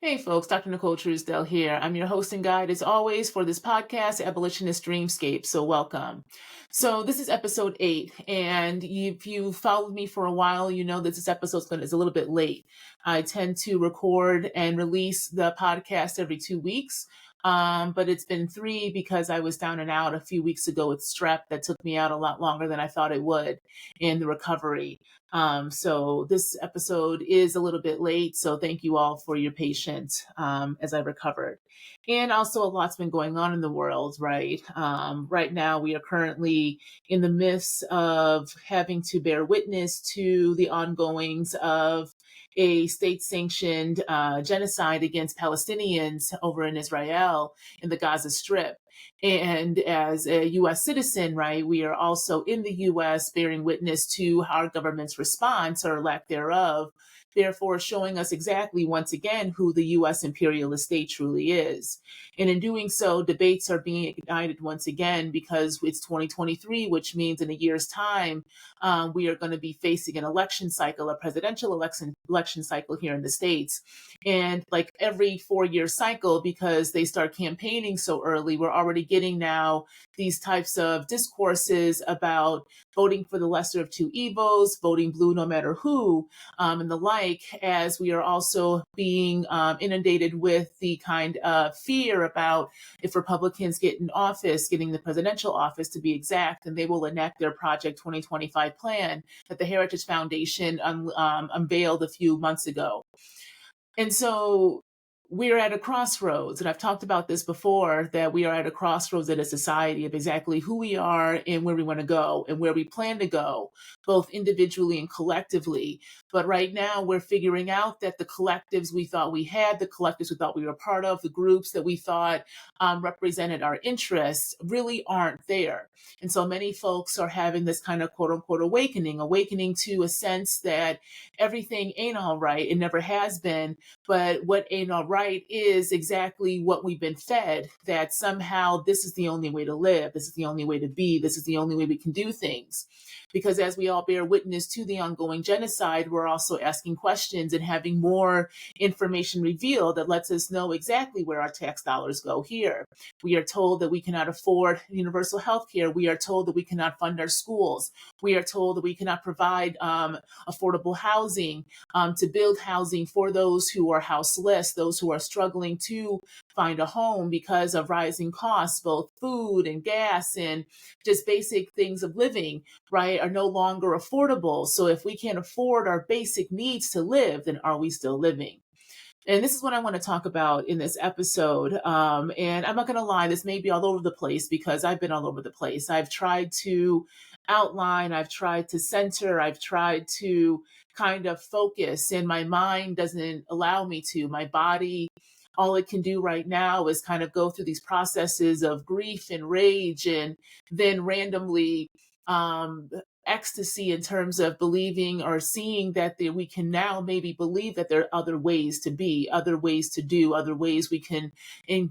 Hey folks, Dr. Nicole Truesdale here. I'm your host and guide as always for this podcast, Abolitionist Dreamscape. So welcome. So this is episode 8, and if you followed me for a while, you know that this episode is a little bit late. I tend to record and release the podcast every 2 weeks. But it's been 3 because I was down and out a few weeks ago with strep that took me out a lot longer than I thought it would in the recovery. So this episode is a little bit late. So thank you all for your patience as I recovered. And also a lot's been going on in the world, right? Right now we are currently in the midst of having to bear witness to the ongoings of a state-sanctioned genocide against Palestinians over in Israel in the Gaza Strip. And as a U.S. citizen, right, we are also in the U.S. bearing witness to our government's response or lack thereof, therefore showing us exactly, once again, who the U.S. imperialist state truly is. And in doing so, debates are being ignited once again because it's 2023, which means in a year's time, we are going to be facing an election cycle, a presidential election cycle here in the States. And like every 4-year cycle, because they start campaigning so early, we're already getting now these types of discourses about voting for the lesser of two evils, voting blue no matter who, and the like, as we are also being inundated with the kind of fear about if Republicans get in office, getting the presidential office to be exact, and they will enact their Project 2025 plan that the Heritage Foundation unveiled a few months ago. And so we're at a crossroads, and I've talked about this before, that we are at a crossroads in a society of exactly who we are and where we want to go and where we plan to go, both individually and collectively. But right now we're figuring out that the collectives we thought we had, the collectives we thought we were part of, the groups that we thought represented our interests really aren't there. And so many folks are having this kind of quote unquote awakening to a sense that everything ain't all right. It never has been. But what ain't all right is exactly what we've been fed, that somehow this is the only way to live. This is the only way to be. This is the only way we can do things. Because as we all bear witness to the ongoing genocide, we're also asking questions and having more information revealed that lets us know exactly where our tax dollars go here. We are told that we cannot afford universal health care. We are told that we cannot fund our schools. We are told that we cannot provide affordable housing, to build housing for those who are houseless, those who are struggling to find a home because of rising costs, both food and gas and just basic things of living, right, are no longer affordable. So if we can't afford our basic needs to live, then are we still living? And this is what I want to talk about in this episode. And I'm not going to lie, this may be all over the place because I've been all over the place. I've tried to outline, I've tried to center, I've tried to kind of focus, and my mind doesn't allow me to. My body, all it can do right now is kind of go through these processes of grief and rage and then randomly um, ecstasy in terms of believing or seeing that we can now maybe believe that there are other ways to be, other ways to do, other ways we can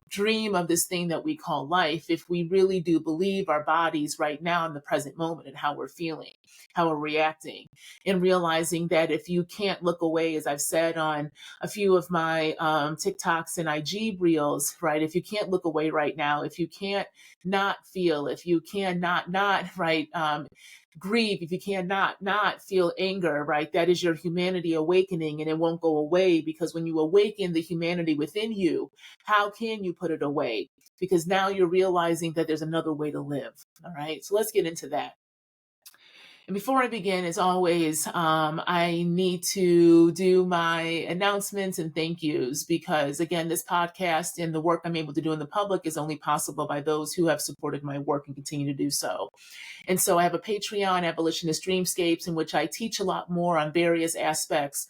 dream of this thing that we call life if we really do believe our bodies right now in the present moment and how we're feeling, how we're reacting, and realizing that if you can't look away, as I've said on a few of my TikToks and IG reels, right? If you can't look away right now, if you can't not feel, if you can not, right, grieve, if you cannot not feel anger, right, that is your humanity awakening, and it won't go away, because when you awaken the humanity within you, how can you put it away? Because now you're realizing that there's another way to live. All right, so let's get into that. And before I begin, as always, I need to do my announcements and thank yous, because again, this podcast and the work I'm able to do in the public is only possible by those who have supported my work and continue to do so. And so I have a Patreon, Abolitionist Dreamscapes, in which I teach a lot more on various aspects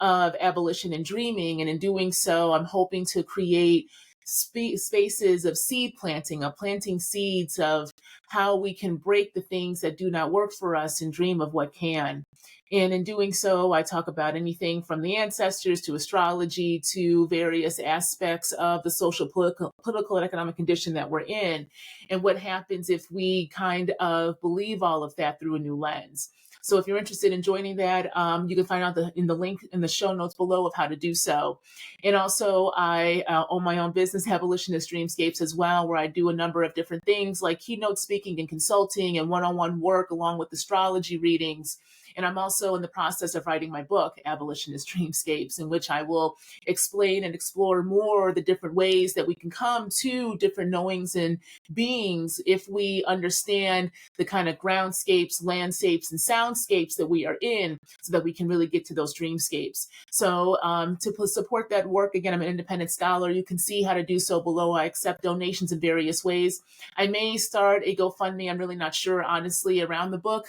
of abolition and dreaming. And in doing so, I'm hoping to create spaces of seed planting, of planting seeds of how we can break the things that do not work for us and dream of what can. And in doing so, I talk about anything from the ancestors to astrology to various aspects of the social, political, and economic condition that we're in, and what happens if we kind of believe all of that through a new lens. So if you're interested in joining that, you can find out in the link in the show notes below of how to do so. And also, I own my own business, Abolitionist Dreamscapes, as well, where I do a number of different things like keynote speaking and consulting and one-on-one work along with astrology readings. And I'm also in the process of writing my book, Abolitionist Dreamscapes, in which I will explain and explore more the different ways that we can come to different knowings and beings if we understand the kind of groundscapes, landscapes, and soundscapes that we are in, so that we can really get to those dreamscapes. So to support that work, again, I'm an independent scholar. You can see how to do so below. I accept donations in various ways. I may start a GoFundMe. I'm really not sure, honestly, around the book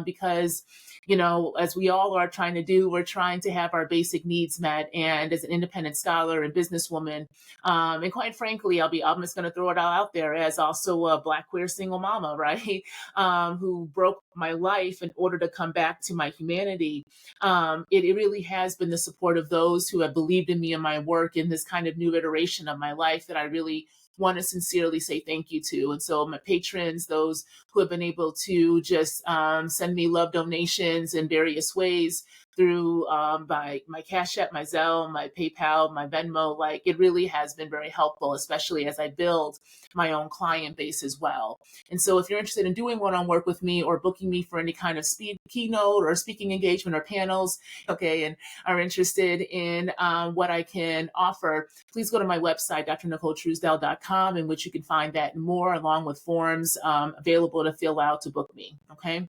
because, you know, as we all are trying to do, we're trying to have our basic needs met. And as an independent scholar and businesswoman, and quite frankly, I'm just going to throw it all out there as also a Black queer single mama, right? Who broke my life in order to come back to my humanity. It really has been the support of those who have believed in me and my work in this kind of new iteration of my life that I really want to sincerely say thank you to. And so my patrons, those who have been able to just send me love donations in various ways through my Cash App, my Zelle, my PayPal, my Venmo, like it really has been very helpful, especially as I build my own client base as well. And so if you're interested in doing one-on-one work with me or booking me for any kind of keynote or speaking engagement or panels, okay, and are interested in what I can offer, please go to my website, drnicoletruesdale.com, in which you can find that and more, along with forms available to fill out to book me, okay?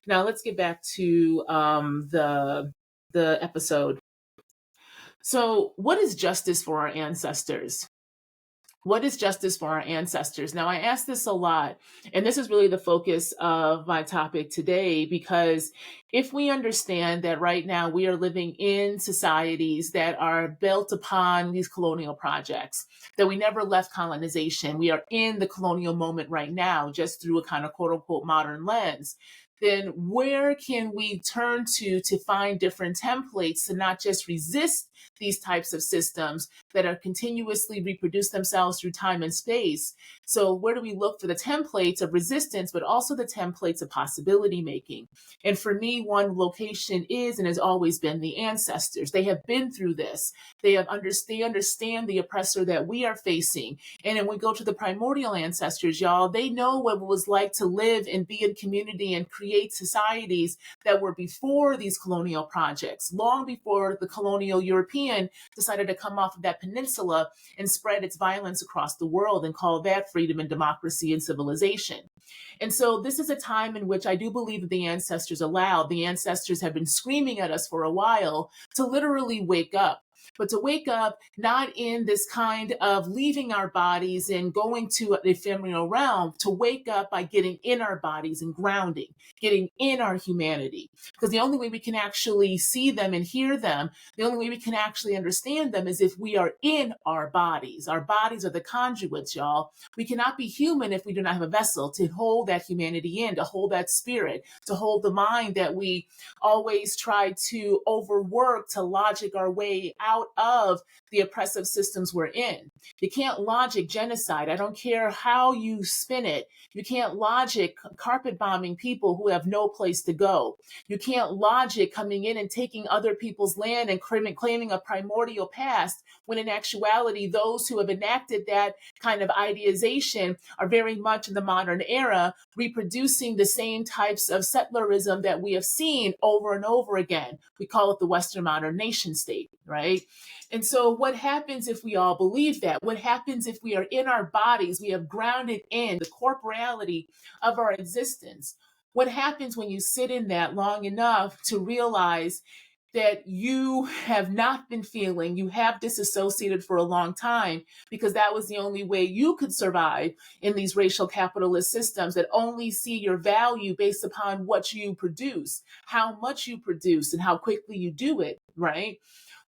Now let's get back to the episode. So what is justice for our ancestors? What is justice for our ancestors? Now, I ask this a lot, and this is really the focus of my topic today, because if we understand that right now we are living in societies that are built upon these colonial projects, that we never left colonization, we are in the colonial moment right now, just through a kind of quote unquote modern lens, then where can we turn to find different templates to not just resist these types of systems that are continuously reproduce themselves through time and space? So where do we look for the templates of resistance, but also the templates of possibility making? And for me, one location is and has always been the ancestors. They have been through this. They understand the oppressor that we are facing. And when we go to the primordial ancestors, y'all, they know what it was like to live and be in community and create societies that were before these colonial projects, long before the colonial European decided to come off of that peninsula and spread its violence across the world and call that freedom and democracy and civilization. And so this is a time in which I do believe that the ancestors have been screaming at us for a while to literally wake up. But to wake up not in this kind of leaving our bodies and going to an ephemeral realm, to wake up by getting in our bodies and grounding, getting in our humanity. Because the only way we can actually see them and hear them, the only way we can actually understand them is if we are in our bodies. Our bodies are the conduits, y'all. We cannot be human if we do not have a vessel to hold that humanity in, to hold that spirit, to hold the mind that we always try to overwork to logic our way out of the oppressive systems we're in. You can't logic genocide. I don't care how you spin it. You can't logic carpet bombing people who have no place to go. You can't logic coming in and taking other people's land and claiming a primordial past, when in actuality, those who have enacted that kind of idealization are very much in the modern era, reproducing the same types of settlerism that we have seen over and over again. We call it the Western modern nation state, right? And so what happens if we all believe that? What happens if we are in our bodies, we have grounded in the corporeality of our existence? What happens when you sit in that long enough to realize that you have not been feeling, you have disassociated for a long time, because that was the only way you could survive in these racial capitalist systems that only see your value based upon what you produce, how much you produce, and how quickly you do it, right?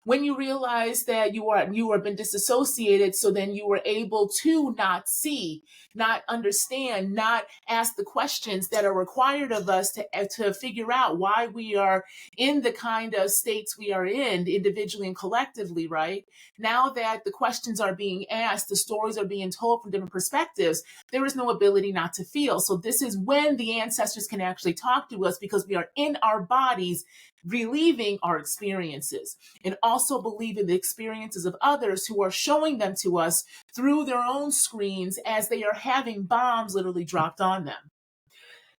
When you realize that you are been disassociated, so then you were able to not see, not understand, not ask the questions that are required of us to figure out why we are in the kind of states we are in individually and collectively, right? Now that the questions are being asked, the stories are being told from different perspectives, there is no ability not to feel. So this is when the ancestors can actually talk to us, because we are in our bodies relieving our experiences and also believing the experiences of others who are showing them to us through their own screens as they are having bombs literally dropped on them.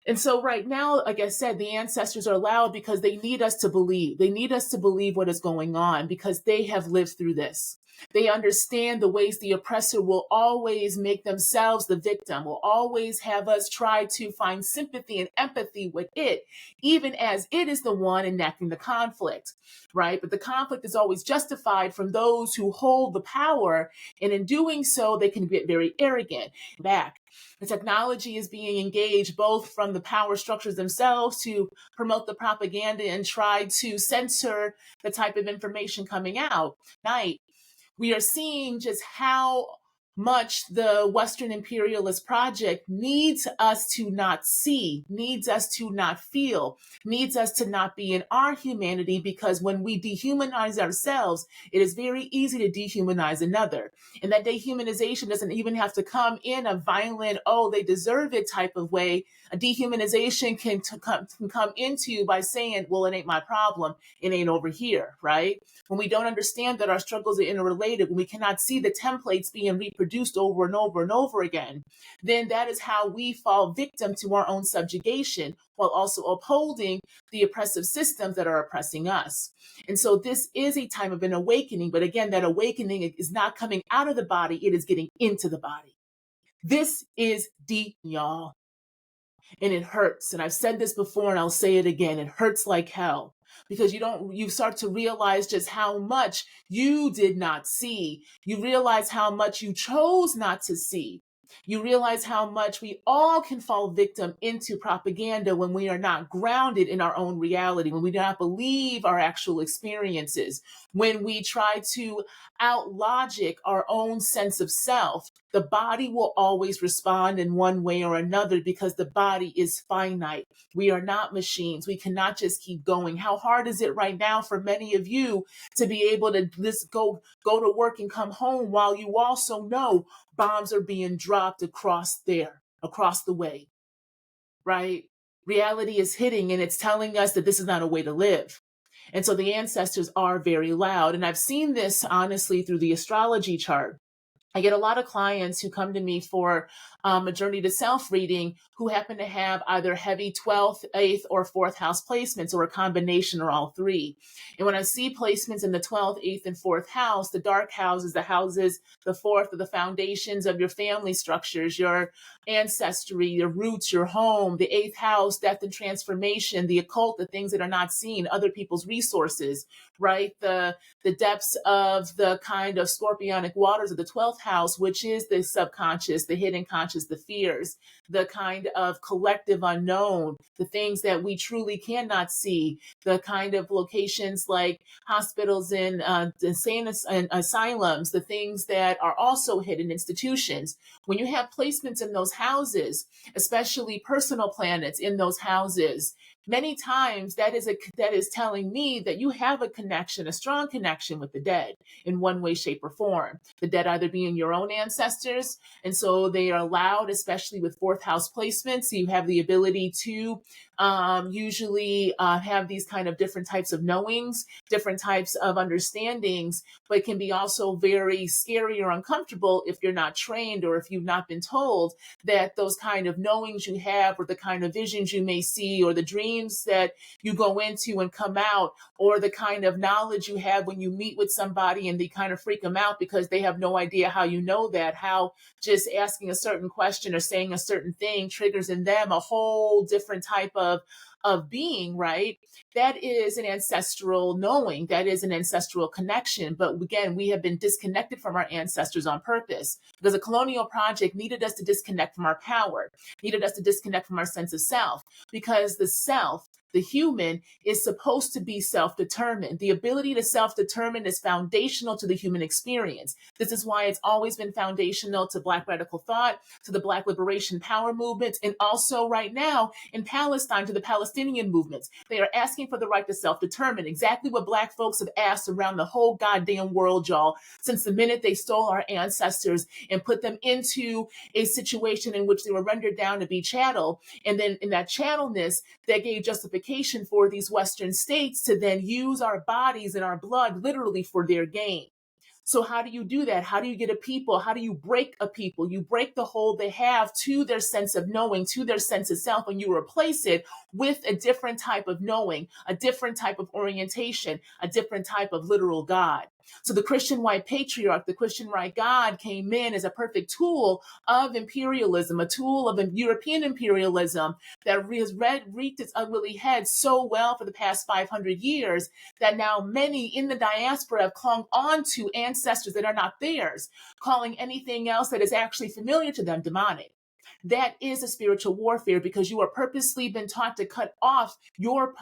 And so right now, like I said, the ancestors are loud because they need us to believe. They need us to believe what is going on because they have lived through this. They understand the ways the oppressor will always make themselves the victim, will always have us try to find sympathy and empathy with it, even as it is the one enacting the conflict, right? But the conflict is always justified from those who hold the power. And in doing so, they can get very arrogant back. The technology is being engaged both from the power structures themselves to promote the propaganda and try to censor the type of information coming out. We are seeing just how much the Western imperialist project needs us to not see, needs us to not feel, needs us to not be in our humanity, because when we dehumanize ourselves, it is very easy to dehumanize another. And that dehumanization doesn't even have to come in a violent, oh, they deserve it type of way. A dehumanization can come into by saying, well, it ain't my problem, it ain't over here, right? When we don't understand that our struggles are interrelated, when we cannot see the templates being reproduced over and over and over again, then that is how we fall victim to our own subjugation, while also upholding the oppressive systems that are oppressing us. And so this is a time of an awakening, but again, that awakening is not coming out of the body, it is getting into the body. This is deep, y'all. And it hurts. And I've said this before and I'll say it again. It hurts like hell, because you start to realize just how much you did not see. You realize how much you chose not to see. You realize how much we all can fall victim into propaganda when we are not grounded in our own reality, when we do not believe our actual experiences, when we try to out logic our own sense of self. The body will always respond in one way or another because the body is finite. We are not machines. We cannot just keep going. How hard is it right now for many of you to be able to just go to work and come home while you also know bombs are being dropped across the way, right? Reality is hitting and it's telling us that this is not a way to live. And so the ancestors are very loud. And I've seen this honestly through the astrology chart. I get a lot of clients who come to me for a journey to self reading who happen to have either heavy 12th, 8th, or 4th house placements, or a combination, or all three. And when I see placements in the 12th, 8th, and 4th house, the dark houses, the 4th are the foundations of your family structures, your ancestry, your roots, your home. The 8th house, death and transformation, the occult, the things that are not seen, other people's resources, right? The depths of the kind of scorpionic waters of the 12th house, which is the subconscious, the hidden conscious, the fears, the kind of collective unknown, the things that we truly cannot see, the kind of locations like hospitals and insane asylums, the things that are also hidden institutions. When you have placements in those houses, especially personal planets in those houses, many times that is telling me that you have a connection, a strong connection with the dead in one way, shape, or form. The dead either being your own ancestors, and so they are allowed, especially with 4th house placements, you have the ability to usually have these kind of different types of knowings, different types of understandings, but it can be also very scary or uncomfortable if you're not trained or if you've not been told that those kind of knowings you have, or the kind of visions you may see, or the dreams that you go into and come out, or the kind of knowledge you have when you meet with somebody and they kind of freak them out because they have no idea how you know that, how just asking a certain question or saying a certain thing triggers in them a whole different type of being, right? That is an ancestral knowing. That is an ancestral connection. But again, we have been disconnected from our ancestors on purpose, because the colonial project needed us to disconnect from our power, needed us to disconnect from our sense of self, because the self, the human, is supposed to be self-determined. The ability to self-determine is foundational to the human experience. This is why it's always been foundational to Black radical thought, to the Black liberation power movement, and also right now in Palestine to the Palestinian movements. They are asking for the right to self-determine, exactly what Black folks have asked around the whole goddamn world, y'all, since the minute they stole our ancestors and put them into a situation in which they were rendered down to be chattel. And then in that chattelness, that gave justification for these Western states to then use our bodies and our blood literally for their gain. So how do you do that? How do you get a people? How do you break a people? You break the hold they have to their sense of knowing, to their sense of self, and you replace it with a different type of knowing, a different type of orientation, a different type of literal God. So the Christian white patriarch, the Christian white God came in as a perfect tool of imperialism, a tool of European imperialism that has wreaked its ugly head so well for the past 500 years that now many in the diaspora have clung on to ancestors that are not theirs, calling anything else that is actually familiar to them demonic. That is a spiritual warfare because you are purposely been taught to cut off your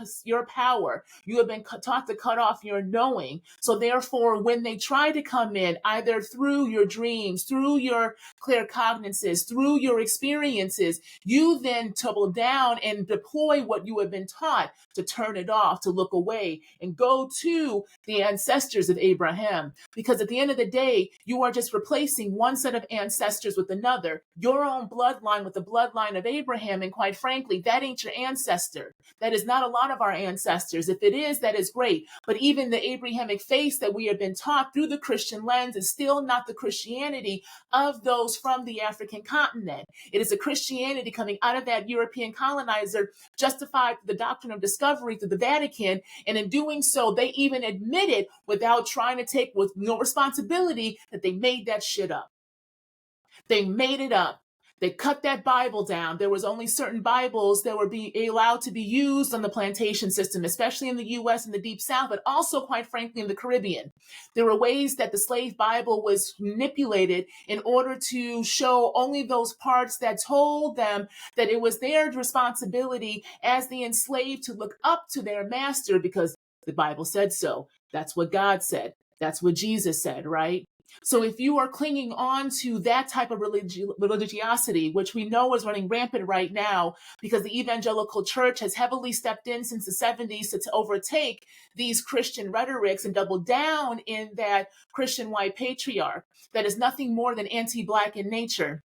power. You have been taught to cut off your knowing. So therefore, when they try to come in, either through your dreams, through your claircognizances, through your experiences, you then double down and deploy what you have been taught to turn it off, to look away and go to the ancestors of Abraham. Because at the end of the day, you are just replacing one set of ancestors with another, your own bloodline with the bloodline of Abraham. And quite frankly, that ain't your ancestor. That is not a lot of our ancestors. If it is, that is great. But even the Abrahamic faith that we have been taught through the Christian lens is still not the Christianity of those from the African continent. It is a Christianity coming out of that European colonizer, justified through the doctrine of discovery through the Vatican. And in doing so, they even admitted without trying to take with no responsibility that they made that shit up. They made it up. They cut that Bible down. There was only certain Bibles that were being allowed to be used on the plantation system, especially in the U.S. and the Deep South, but also, quite frankly, in the Caribbean. There were ways that the slave Bible was manipulated in order to show only those parts that told them that it was their responsibility as the enslaved to look up to their master because the Bible said so. That's what God said. That's what Jesus said, right? So if you are clinging on to that type of religiosity, which we know is running rampant right now because the evangelical church has heavily stepped in since the 70s to overtake these Christian rhetorics and double down in that Christian white patriarch that is nothing more than anti-Black in nature.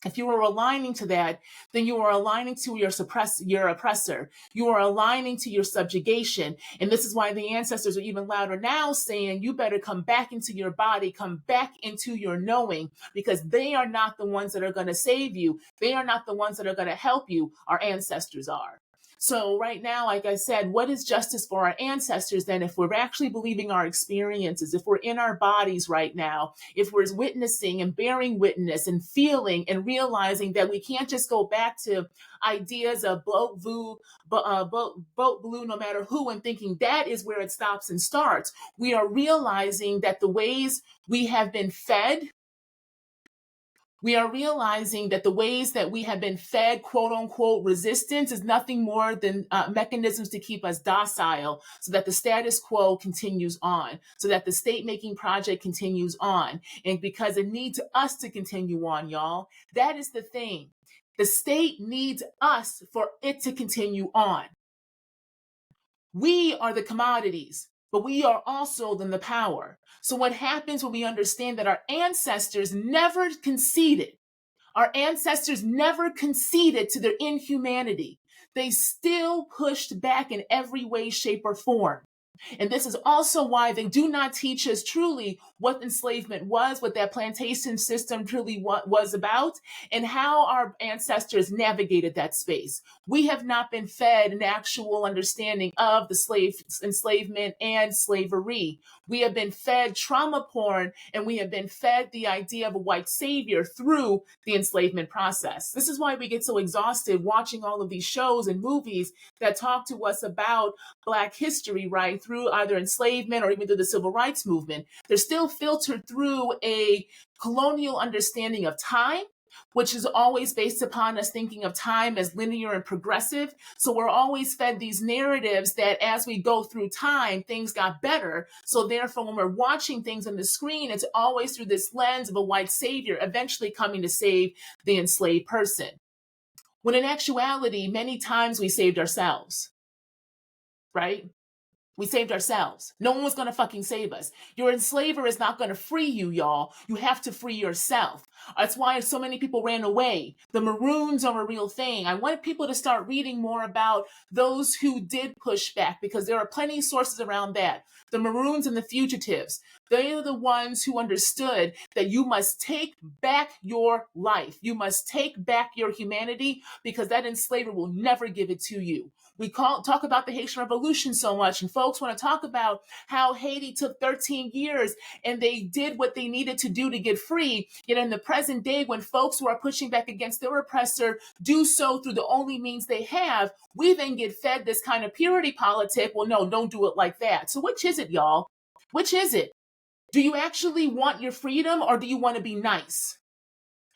If you are aligning to that, then you are aligning to your oppressor. You are aligning to your subjugation. And this is why the ancestors are even louder now saying, you better come back into your body, come back into your knowing, because they are not the ones that are going to save you. They are not the ones that are going to help you. Our ancestors are. So right now, like I said, what is justice for our ancestors then if we're actually believing our experiences, if we're in our bodies right now, if we're witnessing and bearing witness and feeling and realizing that we can't just go back to ideas of boat blue no matter who and thinking that is where it stops and starts. We are realizing that the ways we have been fed, we are realizing that the ways that we have been fed, quote unquote, resistance is nothing more than mechanisms to keep us docile so that the status quo continues on, so that the state making project continues on. And because it needs us to continue on, y'all, that is the thing. The state needs us for it to continue on. We are the commodities, but we are also then the power. So what happens when we understand that our ancestors never conceded? Our ancestors never conceded to their inhumanity. They still pushed back in every way, shape, or form. And this is also why they do not teach us truly what enslavement was, what that plantation system truly was about, and how our ancestors navigated that space. We have not been fed an actual understanding of the enslavement and slavery. We have been fed trauma porn, and we have been fed the idea of a white savior through the enslavement process. This is why we get so exhausted watching all of these shows and movies that talk to us about Black history, right, through either enslavement or even through the civil rights movement. They're still filtered through a colonial understanding of time. which is always based upon us thinking of time as linear and progressive. So we're always fed these narratives that as we go through time, things got better. So therefore, when we're watching things on the screen, it's always through this lens of a white savior eventually coming to save the enslaved person. When in actuality, many times we saved ourselves, right? We saved ourselves. No one was going to fucking save us. Your enslaver is not going to free you, y'all. You have to free yourself. That's why so many people ran away. The Maroons are a real thing. I want people to start reading more about those who did push back, because there are plenty of sources around that. The Maroons and the fugitives. They are the ones who understood that you must take back your life. You must take back your humanity, because that enslaver will never give it to you. We talk about the Haitian Revolution so much, and folks want to talk about how Haiti took 13 years and they did what they needed to do to get free. Yet in the present day, when folks who are pushing back against their oppressor do so through the only means they have, we then get fed this kind of purity politic. Well, no, don't do it like that. So which is it, y'all? Which is it? Do you actually want your freedom, or do you want to be nice?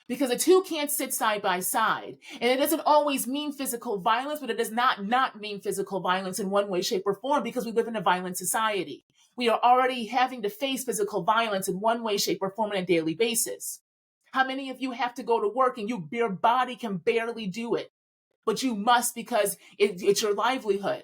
Because the two can't sit side by side. And it doesn't always mean physical violence, but it does not mean physical violence in one way, shape, or form, because we live in a violent society. We are already having to face physical violence in one way, shape, or form on a daily basis. How many of you have to go to work and your body can barely do it, but you must because it's your livelihood?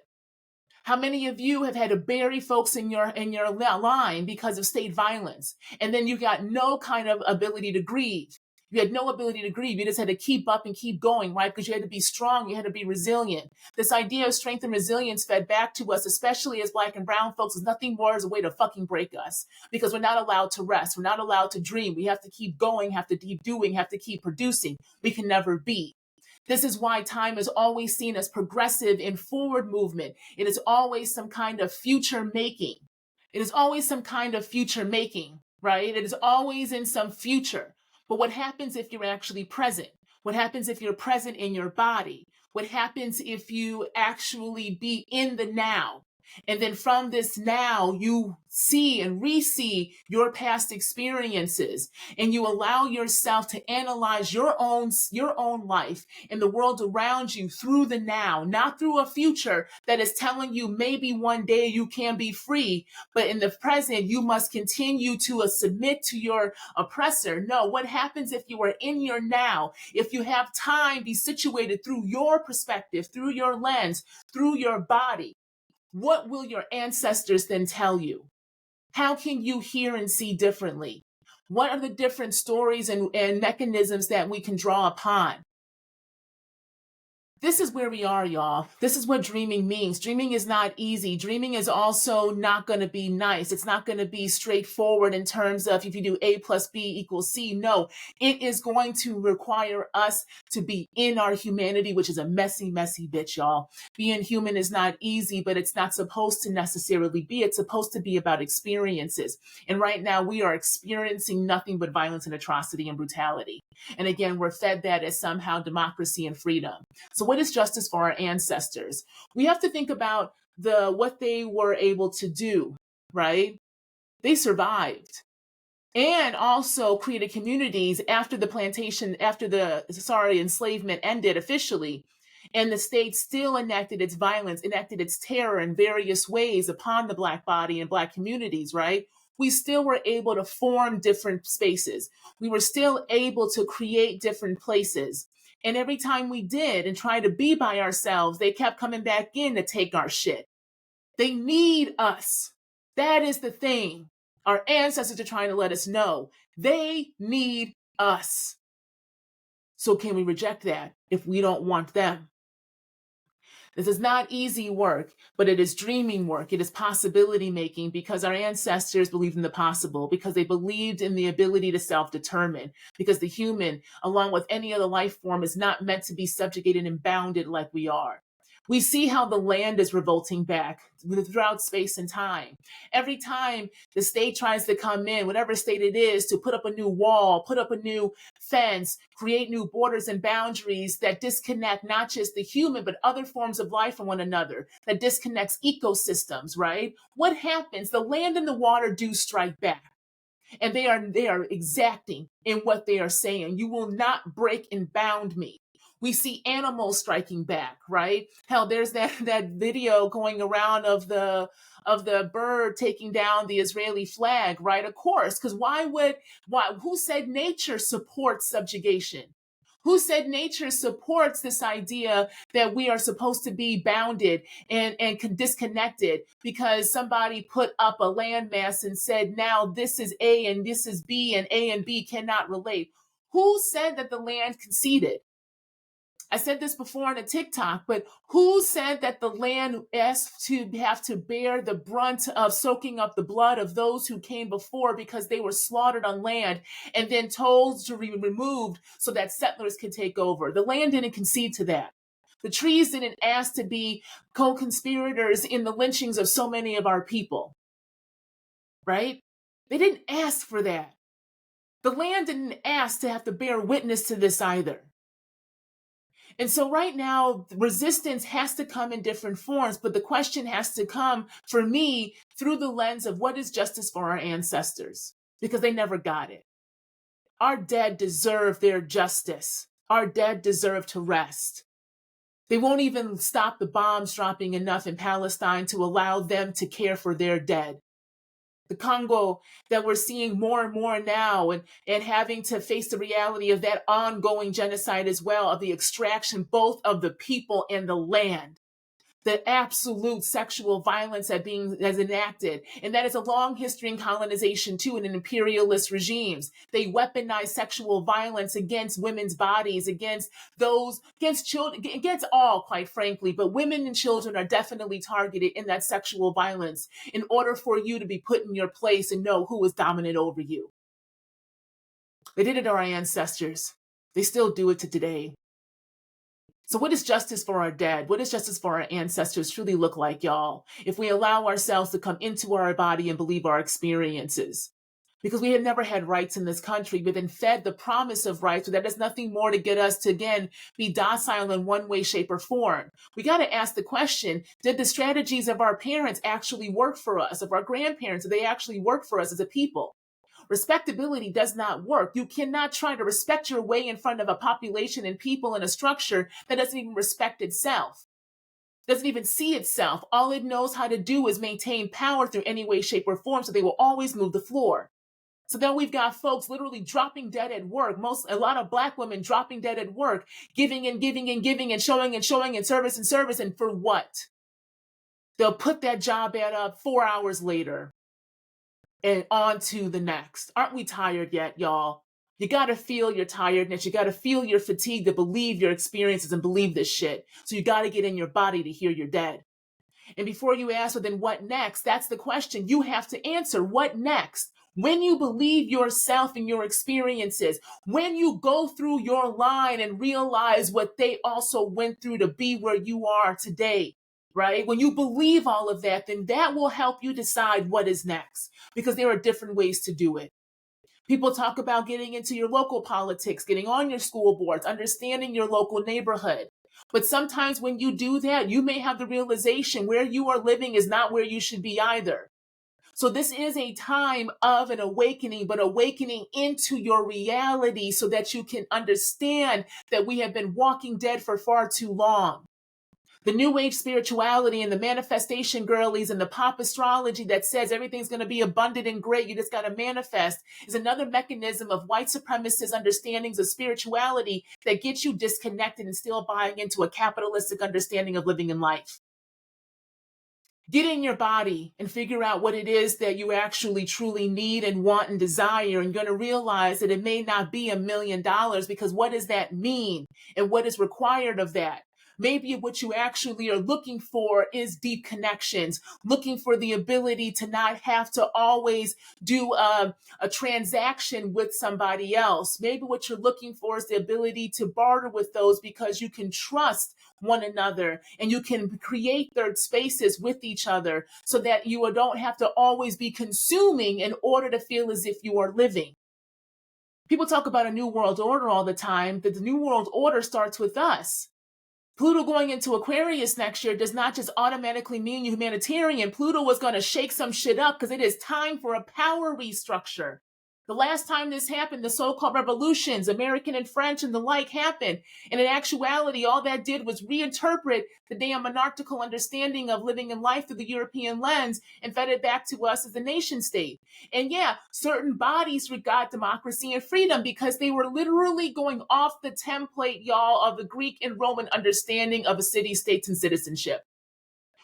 How many of you have had to bury folks in your line because of state violence, and then you got no kind of ability to grieve? You had no ability to grieve. You just had to keep up and keep going, right? Because you had to be strong. You had to be resilient. This idea of strength and resilience fed back to us, especially as Black and brown folks, is nothing more as a way to fucking break us, because we're not allowed to rest. We're not allowed to dream. We have to keep going, have to keep doing, have to keep producing. We can never be. This is why time is always seen as progressive in forward movement. It is always some kind of future making. It is always some kind of future making, right? It is always in some future. But what happens if you're actually present? What happens if you're present in your body? What happens if you actually be in the now? And then from this now, you see and re-see your past experiences, and you allow yourself to analyze your own life and the world around you through the now, not through a future that is telling you maybe one day you can be free, but in the present, you must continue to submit to your oppressor. No, what happens if you are in your now? If you have time be situated through your perspective, through your lens, through your body, what will your ancestors then tell you? How can you hear and see differently? What are the different stories and mechanisms that we can draw upon? This is where we are, y'all. This is what dreaming means. Dreaming is not easy. Dreaming is also not going to be nice. It's not going to be straightforward in terms of if you do A plus B equals C. No, it is going to require us to be in our humanity, which is a messy, messy bitch, y'all. Being human is not easy, but it's not supposed to necessarily be. It's supposed to be about experiences. And right now we are experiencing nothing but violence and atrocity and brutality. And again, we're fed that as somehow democracy and freedom. So what is justice for our ancestors? We have to think about what they were able to do, right? They survived and also created communities after the enslavement ended officially. And the state still enacted its violence, enacted its terror in various ways upon the Black body and Black communities, right? We still were able to form different spaces. We were still able to create different places. And every time we did and tried to be by ourselves, they kept coming back in to take our shit. They need us. That is the thing. Our ancestors are trying to let us know. They need us. So can we reject that if we don't want them? This is not easy work, but it is dreaming work. It is possibility making, because our ancestors believed in the possible, because they believed in the ability to self-determine, because the human, along with any other life form, is not meant to be subjugated and bounded like we are. We see how the land is revolting back throughout space and time. Every time the state tries to come in, whatever state it is, to put up a new wall, put up a new fence, create new borders and boundaries that disconnect not just the human, but other forms of life from one another, that disconnects ecosystems, right? What happens? The land and the water do strike back. And they are exacting in what they are saying. You will not break and bound me. We see animals striking back, right? Hell, there's that video going around of the bird taking down the Israeli flag, right? Of course, because who said nature supports subjugation? Who said nature supports this idea that we are supposed to be bounded and disconnected because somebody put up a landmass and said, now this is A and this is B and A and B cannot relate? Who said that the land conceded? I said this before on a TikTok, but who said that the land has to have to bear the brunt of soaking up the blood of those who came before because they were slaughtered on land and then told to be removed so that settlers could take over? The land didn't concede to that. The trees didn't ask to be co-conspirators in the lynchings of so many of our people, right? They didn't ask for that. The land didn't ask to have to bear witness to this either. And so right now, resistance has to come in different forms, but the question has to come, for me, through the lens of what is justice for our ancestors, because they never got it. Our dead deserve their justice. Our dead deserve to rest. They won't even stop the bombs dropping enough in Palestine to allow them to care for their dead. The Congo that we're seeing more and more now, and having to face the reality of that ongoing genocide as well, of the extraction both of the people and the land. The absolute sexual violence that is enacted. And that is a long history in colonization too, and in imperialist regimes. They weaponize sexual violence against women's bodies, against children, against all, quite frankly. But women and children are definitely targeted in that sexual violence in order for you to be put in your place and know who is dominant over you. They did it to our ancestors. They still do it to today. So what does justice for our dead? What does justice for our ancestors truly look like, y'all? If we allow ourselves to come into our body and believe our experiences. Because we have never had rights in this country. We've been fed the promise of rights, but that does nothing more to get us to, again, be docile in one way, shape, or form. We got to ask the question, did the strategies of our parents actually work for us? Of our grandparents, did they actually work for us as a people? Respectability does not work. You cannot try to respect your way in front of a population and people in a structure that doesn't even respect itself, doesn't even see itself. All it knows how to do is maintain power through any way, shape, or form, so they will always move the floor. So then we've got folks literally dropping dead at work. A lot of Black women dropping dead at work, giving and giving and giving and showing and service and service. And for what? They'll put that job ad up 4 hours later. And on to the next. Aren't we tired yet, y'all? You got to feel your tiredness. You got to feel your fatigue to believe your experiences and believe this shit. So you got to get in your body to hear you're dead. And before you ask, well, then what next? That's the question you have to answer. What next? When you believe yourself and your experiences, when you go through your line and realize what they also went through to be where you are today, right? When you believe all of that, then that will help you decide what is next, because there are different ways to do it. People talk about getting into your local politics, getting on your school boards, understanding your local neighborhood. But sometimes when you do that, you may have the realization where you are living is not where you should be either. So this is a time of an awakening, but awakening into your reality so that you can understand that we have been walking dead for far too long. The new age spirituality and the manifestation girlies and the pop astrology that says everything's going to be abundant and great, you just got to manifest, is another mechanism of white supremacist understandings of spirituality that gets you disconnected and still buying into a capitalistic understanding of living in life. Get in your body and figure out what it is that you actually truly need and want and desire. And you're going to realize that it may not be $1 million, because what does that mean? And what is required of that? Maybe what you actually are looking for is deep connections, looking for the ability to not have to always do a transaction with somebody else. Maybe what you're looking for is the ability to barter with those because you can trust one another and you can create third spaces with each other so that you don't have to always be consuming in order to feel as if you are living. People talk about a new world order all the time, but the new world order starts with us. Pluto going into Aquarius next year does not just automatically mean you're humanitarian. Pluto was going to shake some shit up because it is time for a power restructure. The last time this happened, the so-called revolutions, American and French and the like, happened. And in actuality, all that did was reinterpret the damn monarchical understanding of living in life through the European lens and fed it back to us as a nation state. And yeah, certain bodies forgot democracy and freedom because they were literally going off the template, y'all, of the Greek and Roman understanding of a city, states, and citizenship.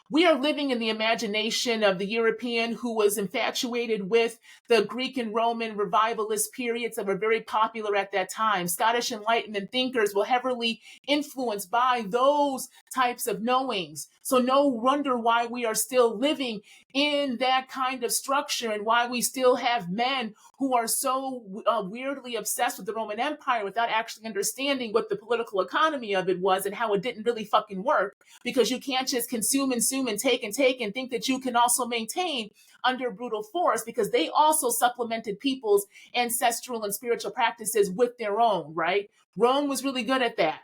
We are living in the imagination of the European who was infatuated with the Greek and Roman revivalist periods that were very popular at that time. Scottish Enlightenment thinkers were heavily influenced by those types of knowings. So no wonder why we are still living in that kind of structure and why we still have men who are so weirdly obsessed with the Roman Empire without actually understanding what the political economy of it was and how it didn't really fucking work, because you can't just consume and take and think that you can also maintain under brutal force, because they also supplemented people's ancestral and spiritual practices with their own, right? Rome was really good at that.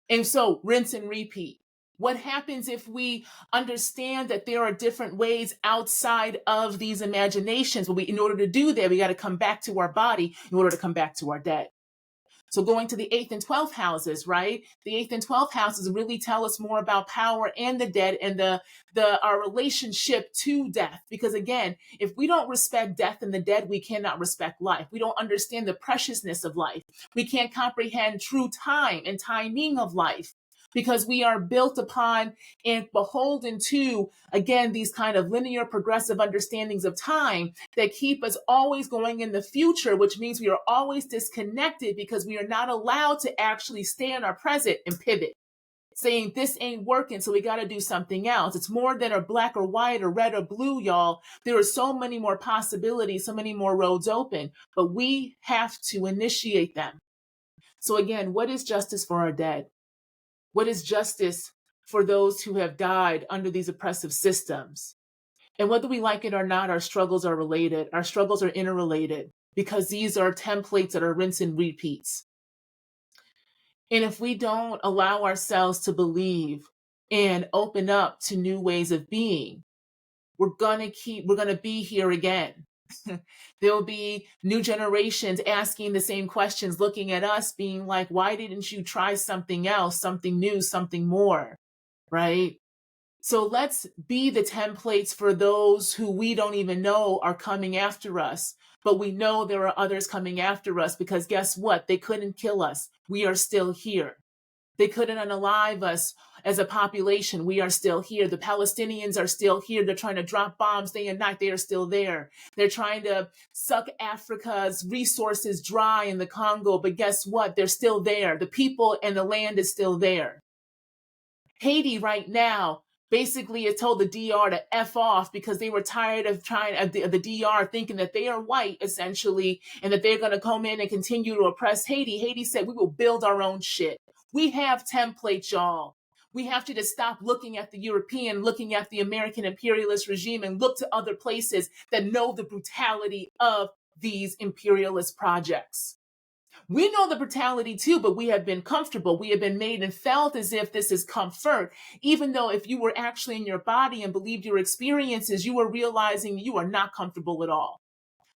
And so rinse and repeat. What happens if we understand that there are different ways outside of these imaginations? Well, in order to do that, we got to come back to our body in order to come back to our dead. So going to the 8th and 12th houses, right? The 8th and 12th houses really tell us more about power and the dead and our relationship to death. Because again, if we don't respect death and the dead, we cannot respect life. We don't understand the preciousness of life. We can't comprehend true time and timing of life, because we are built upon and beholden to, again, these kind of linear progressive understandings of time that keep us always going in the future, which means we are always disconnected because we are not allowed to actually stay in our present and pivot, saying this ain't working, so we got to do something else. It's more than a black or white or red or blue, y'all. There are so many more possibilities, so many more roads open, but we have to initiate them. So again, what is justice for our dead? What is justice for those who have died under these oppressive systems? And whether we like it or not, our struggles are related. Our struggles are interrelated because these are templates that are rinse and repeats. And if we don't allow ourselves to believe and open up to new ways of being, we're going to be here again. There'll be new generations asking the same questions, looking at us being like, why didn't you try something else, something new, something more, right? So let's be the templates for those who we don't even know are coming after us, but we know there are others coming after us, because guess what? They couldn't kill us. We are still here. They couldn't unalive us as a population. We are still here. The Palestinians are still here. They're trying to drop bombs day and night. They are still there. They're trying to suck Africa's resources dry in the Congo. But guess what? They're still there. The people and the land is still there. Haiti right now basically has told the DR to F off because they were tired of the DR thinking that they are white, essentially, and that they're going to come in and continue to oppress Haiti. Haiti said, we will build our own shit. We have templates, y'all. We have to just stop looking at the European, looking at the American imperialist regime, and look to other places that know the brutality of these imperialist projects. We know the brutality too, but we have been comfortable. We have been made and felt as if this is comfort, even though if you were actually in your body and believed your experiences, you were realizing you are not comfortable at all.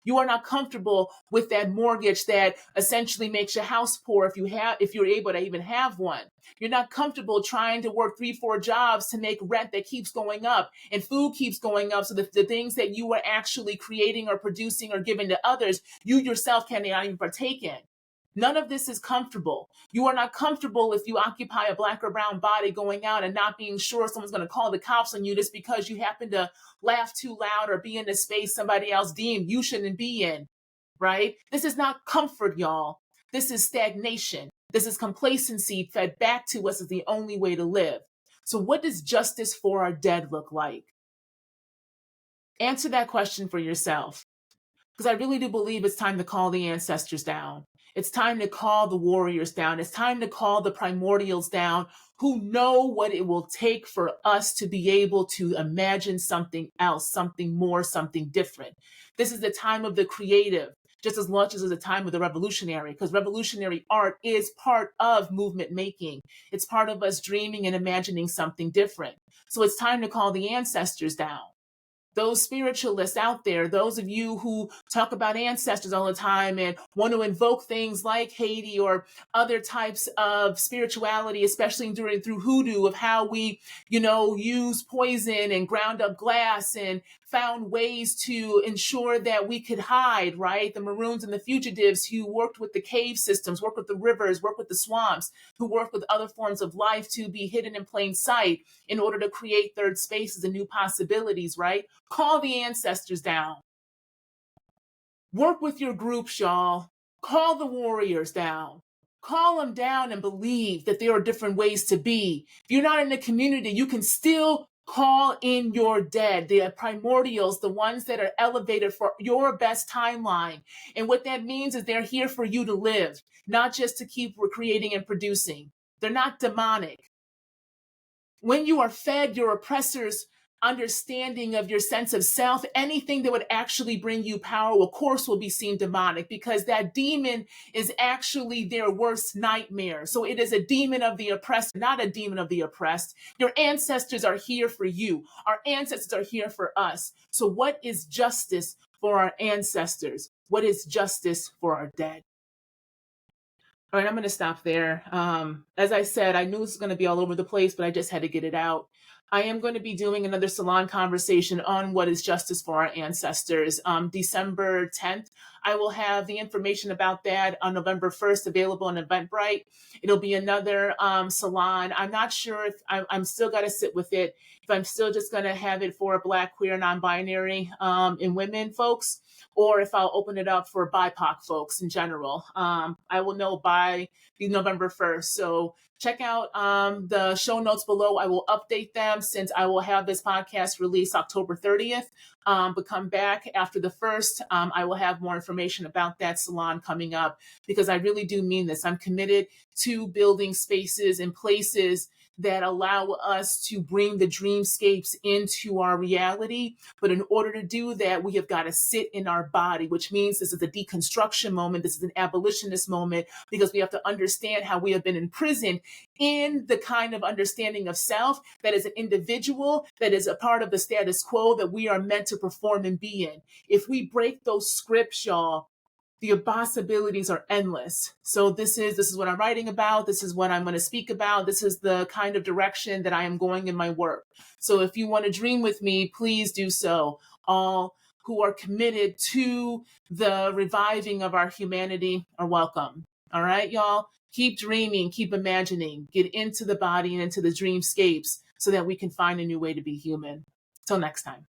You are not comfortable with that mortgage that essentially makes your house poor if you're able to even have one. You're not comfortable trying to work 3-4 jobs to make rent that keeps going up and food keeps going up. So the things that you are actually creating or producing or giving to others, you yourself cannot even partake in. None of this is comfortable. You are not comfortable if you occupy a black or brown body going out and not being sure someone's going to call the cops on you just because you happen to laugh too loud or be in a space somebody else deemed you shouldn't be in, right? This is not comfort, y'all. This is stagnation. This is complacency fed back to us as the only way to live. So what does justice for our dead look like? Answer that question for yourself, because I really do believe it's time to call the ancestors down. It's time to call the warriors down. It's time to call the primordials down, who know what it will take for us to be able to imagine something else, something more, something different. This is the time of the creative, just as much as it's the time of the revolutionary, because revolutionary art is part of movement making. It's part of us dreaming and imagining something different. So it's time to call the ancestors down. Those spiritualists out there, those of you who talk about ancestors all the time and want to invoke things like Haiti or other types of spirituality, especially through hoodoo, of how we, use poison and ground up glass and found ways to ensure that we could hide, right? The Maroons and the fugitives who worked with the cave systems, worked with the rivers, worked with the swamps, who worked with other forms of life to be hidden in plain sight in order to create third spaces and new possibilities, right? Call the ancestors down. Work with your groups, y'all. Call the warriors down. Call them down and believe that there are different ways to be. If you're not in the community, you can still call in your dead, the primordials, the ones that are elevated for your best timeline. And what that means is they're here for you to live, not just to keep recreating and producing. They're not demonic. When you are fed your oppressors' understanding of your sense of self, anything that would actually bring you power, of course, will be seen demonic, because that demon is actually their worst nightmare. So it is a demon of the oppressed, not a demon of the oppressed. Your ancestors are here for you. Our ancestors are here for us. So what is justice for our ancestors? What is justice for our dead? All right, I'm going to stop there. As I said, I knew this was going to be all over the place, but I just had to get it out. I am going to be doing another salon conversation on what is justice for our ancestors. December 10th, I will have the information about that on November 1st available on Eventbrite. It'll be another salon. I'm not sure if I'm still got to sit with it, if I'm still just going to have it for Black, queer, non-binary, and women folks, or if I'll open it up for BIPOC folks in general. I will know by November 1st. So check out the show notes below. I will update them since I will have this podcast released October 30th. But come back after the 1st. I will have more information about that salon coming up, because I really do mean this. I'm committed to building spaces and places that allow us to bring the dreamscapes into our reality. But in order to do that, we have got to sit in our body, which means this is a deconstruction moment. This is an abolitionist moment, because we have to understand how we have been imprisoned in the kind of understanding of self that is an individual, that is a part of the status quo that we are meant to perform and be in. If we break those scripts, y'all, the possibilities are endless. So this is what I'm writing about. This is what I'm going to speak about. This is the kind of direction that I am going in my work. So if you want to dream with me, please do so. All who are committed to the reviving of our humanity are welcome. All right, y'all. Keep dreaming, keep imagining, get into the body and into the dreamscapes so that we can find a new way to be human. Till next time.